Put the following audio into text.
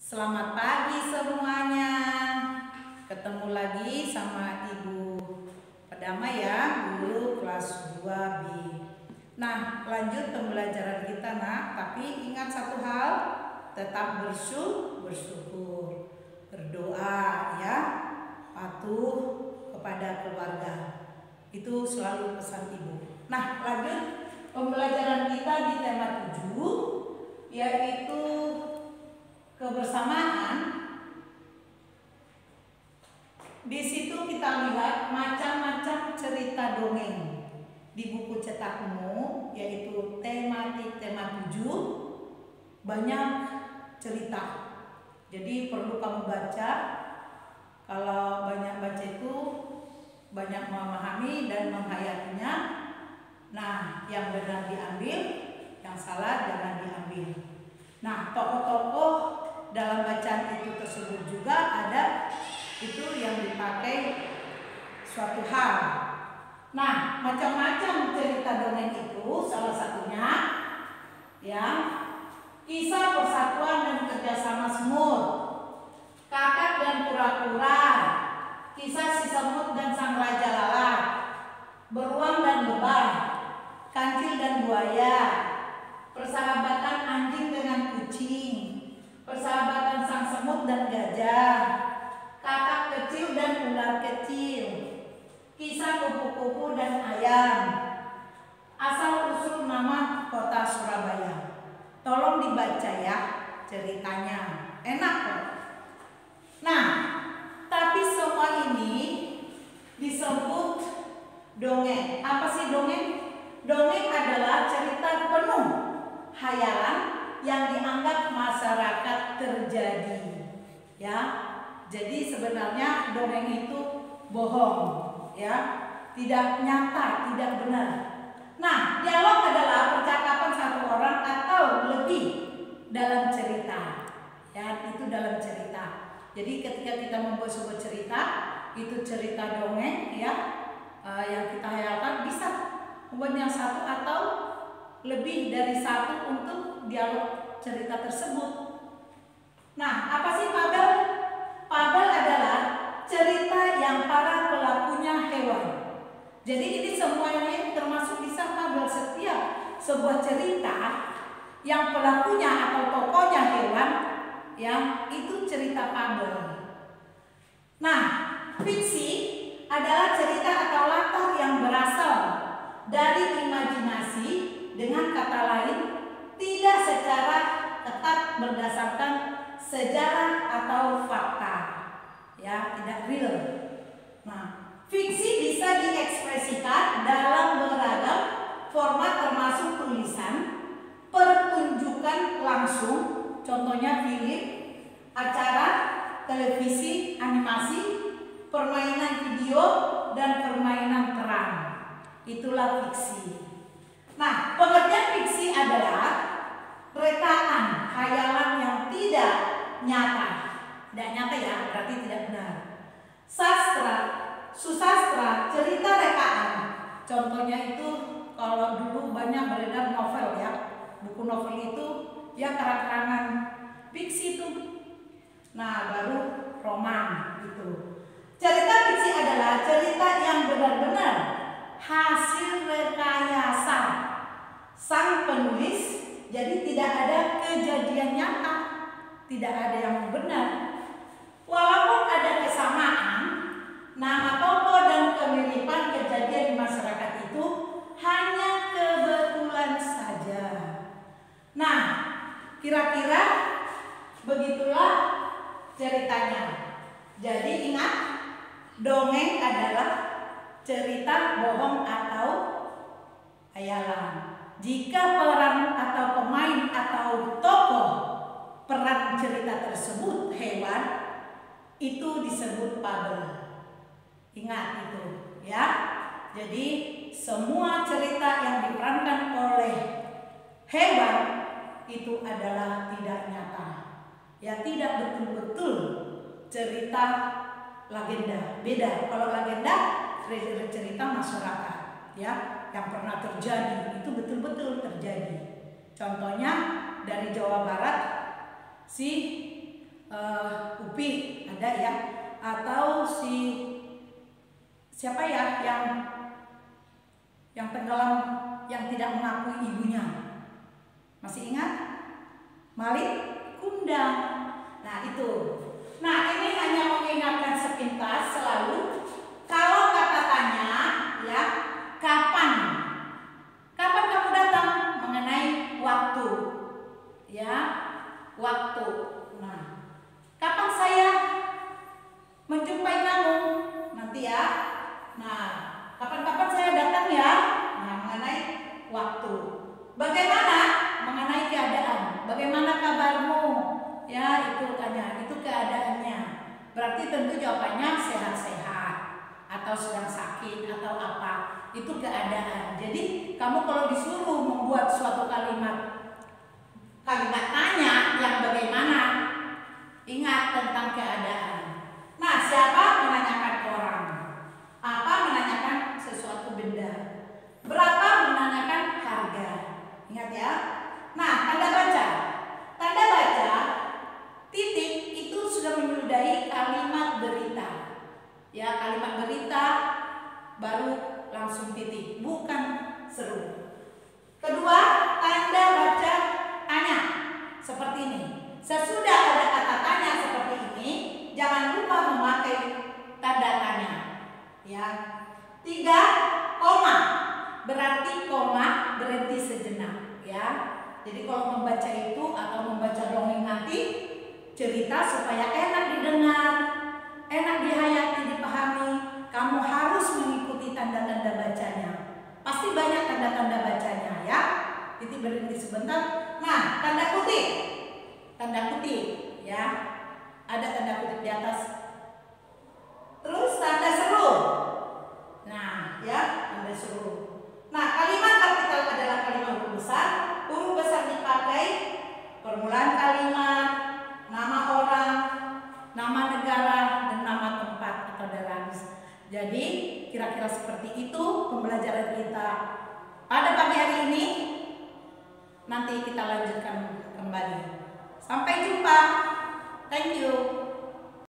Selamat pagi semuanya. Ketemu lagi sama Ibu Perdama ya, guru kelas 2B. Nah, lanjut pembelajaran kita nak. Tapi ingat satu hal, tetap bersyukur, berdoa ya, patuh kepada keluarga. Itu selalu pesan Ibu. Nah, lanjut pembelajaran kita di tema 7, yaitu kebersamaan. Di situ kita lihat macam-macam cerita dongeng di buku cetakmu, yaitu tema 7, banyak cerita. Jadi perlu kamu baca. Kalau banyak baca itu banyak memahami dan menghayatinya. Nah, yang benar diambil, yang salah jangan diambil. Nah, tokoh-tokoh dalam bacaan itu tersebut juga ada itu yang dipakai suatu hal. Nah, macam-macam cerita dongeng itu salah satunya ya, kisah persatuan dan kerjasama semut, kakak dan kura-kura, kisah si semut dan sang raja lalat, beruang dan lebah, kancil dan buaya, persahabatan anjing dengan kucing, persahabatan sang semut dan gajah, kakak kecil dan ular kecil, kisah kupu-kupu dan ayam, asal-usul nama kota Surabaya. Tolong dibaca ya ceritanya, enak kok. Nah, tapi semua ini disebut dongeng. Apa sih dongeng? Dongeng adalah cerita penuh khayalan yang dianggap masyarakat terjadi. Ya, jadi sebenarnya dongeng itu bohong, ya, tidak nyata, tidak benar. Nah, dialog adalah percakapan satu orang atau lebih dalam cerita. Ya, itu dalam cerita. Jadi ketika kita membuat sebuah cerita, itu cerita dongeng, ya, yang kita hayalkan bisa membuat yang satu atau lebih dari satu untuk dialog cerita tersebut. Nah, apa sih fabel? Fabel adalah cerita yang para pelakunya hewan. Jadi ini semuanya termasuk bisa fabel. Setiap sebuah cerita yang pelakunya atau tokohnya hewan, yang itu cerita fabel. Nah, fiksi adalah cerita atau latar yang berasal dari imajinasi, dengan kata lain tidak secara ketat berdasarkan sejarah atau fakta, ya, tidak real. Nah, fiksi bisa diekspresikan dalam beragam format termasuk tulisan, pertunjukan langsung, contohnya film, acara televisi, animasi, permainan video, dan permainan peran. Itulah fiksi. Nah, pengertian fiksi adalah rekaan khayalan yang tidak nyata. Tidak nyata ya, berarti tidak benar. Sastra, susastra, cerita rekaan. Contohnya itu kalau dulu banyak beredar novel ya. Buku novel itu ya karangan fiksi itu. Nah, baru roman gitu. Cerita fiksi adalah cerita yang benar-benar hasil rekayasa sang penulis. Jadi tidak ada kejadian nyata, tidak ada yang benar. Walaupun ada kesamaan nama tokoh dan kemiripan kejadian di masyarakat itu, hanya kebetulan saja. Nah, kira-kira begitulah ceritanya. Jadi ingat, dongeng adalah cerita bohong atau hayalan. Jika peran atau pemain atau tokoh peran cerita tersebut hewan, itu disebut fabel. Ingat itu ya. Jadi semua cerita yang diperankan oleh hewan itu adalah tidak nyata. Ya, tidak betul-betul cerita legenda. Beda. Kalau legenda cerita masyarakat, ya, yang pernah terjadi, itu betul-betul terjadi. Contohnya dari Jawa Barat, si Upi ada ya, atau siapa ya yang tenggelam yang tidak mengakui ibunya, masih ingat? Malik Kundang. Nah itu. Nah ini hanya mengingatkan sepintas selalu kalau kata tanya ya, kapan kamu datang, mengenai waktu ya, waktu. Nah kapan saya menjumpai kamu nanti ya. Nah kapan saya datang ya. Nah mengenai waktu. Bagaimana? Mengenai keadaan. Bagaimana kabarmu? Ya itu tanya, itu keadaannya. Berarti tentu jawabannya sehat-sehat atau sedang sakit atau apa. Itu keadaan. Jadi kamu kalau disuruh membuat suatu kalimat tanya yang bagaimana, ingat tentang keadaan. Nah siapa menanyakan orang? Apa menanyakan sesuatu benda? Berapa menanyakan harga? Ingat ya. Nah tanda baca. Tanda baca titik itu sudah menyudahi kalimat berita. Ya kalimat berita baru langsung titik, bukan seru. Kedua, tanda baca tanya seperti ini. Sesudah ada kata tanya seperti ini, jangan lupa memakai tanda tanya. Ya. 3, koma. Berarti koma berhenti sejenak. Ya. Jadi kalau membaca itu atau membaca dongeng nanti, cerita supaya enak didengar, enak dihayati, dipahami, kamu harus mengikuti tanda-tanda bacanya. Pasti banyak tanda-tanda bacanya ya. Titik berhenti sebentar. Nah, tanda kutip. Tanda kutip ya. Ada tanda kutip di atas. Terus tanda seru. Nah, ya, tanda seru. Nah, kalimat kapital adalah kalimat huruf besar. Huruf besar dipakai permulaan kalimat, nama orang, nama negara, dan nama tempat atau daerah. Jadi kira-kira seperti itu pembelajaran kita pada pagi hari ini. Nanti kita lanjutkan kembali. Sampai jumpa. Thank you.